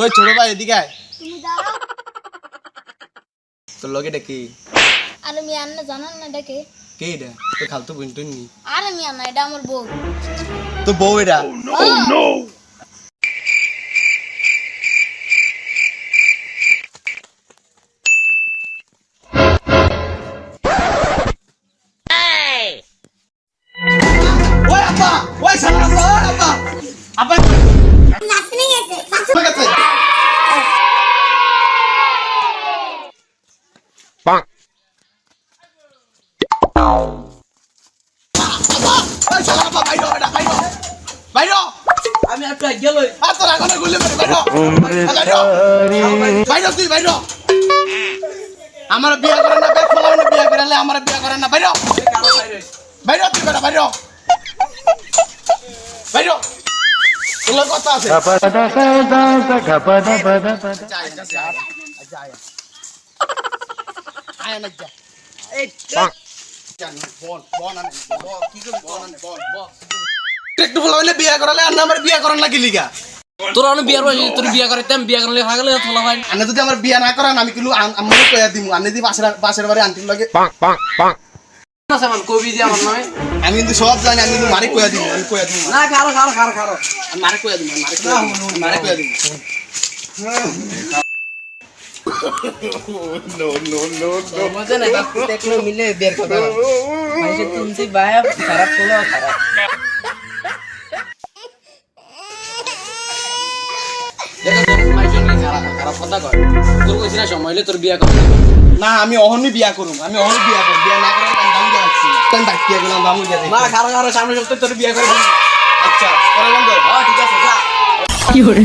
ওই ছোট ভাই এদিকে আয়। তুমি দাঁড়াও। তোর লগে কি আরে মিয়া না জানান না ডেকে। কে এটা? তোর খালতো বোন তো নি। আরে মিয়া না এটা আমার বউ। তো বউ এটা? ওই আপা, ওই সামনে আপা, ওই আপা। আপা নাচনি গেছে। ঠিক আছে। ওই সামনে আপা, বাইরো এটা, বাইরো। বাইরো। আমি একটা গেল আর তোর আগুনে গুলি মেরে বাইরো। বাইরো। বাইরো তুই বাইরো। আমার বিয়া করে না, বেশ ফলাও না বিয়া করে, আমার বিয়া করে না, বাইরো। বাইরো তুই বেটা, বাইরো। বাইরো। তোর কথা আছে। আয় না যা। এই জান বল বল আনে বল কি করে বল আনে বল বল। একটু ফলাইলে বিয়া করালে আর আমার বিয়া করান লাগি লিগা। তোর অনেক বিয়ার বয়স তোর বিয়া করতাম বিয়া করলে হাগলে তোলা ভাই আনে যদি আমার বিয়া না করান আমি কিন্তু আমি কইয়া দিমু আনে দি বাসের বাড়ি আন্টির লাগে না সামান কবি দি আমার নয় আমি কিন্তু সব জানি আমি কিন্তু মারি কইয়া দিমু আমি কইয়া দিমু না খারো খারো খারো খারো আমি মারি কইয়া দিমু মারি কইয়া দিমু মজা না দেখলো মিলে বের কথা ভাই সে তুমসি বায়া খারাপ হলো খারাপ খারাপ কথা কয় তোর কইছিস না সময় হলে তোর বিয়া করবি না আমি অহনি বিয়া করুম আমি অহনি বিয়া করব বিয়া না করে আমি দাম দিয়া আছি কোন ডাকিয়া গেলাম দাম দিয়া না খারো খারো সামনে সপ্তাহে তোর বিয়া করবি আচ্ছা পরে বন্ধ হ্যাঁ ঠিক আছে যা কি হরে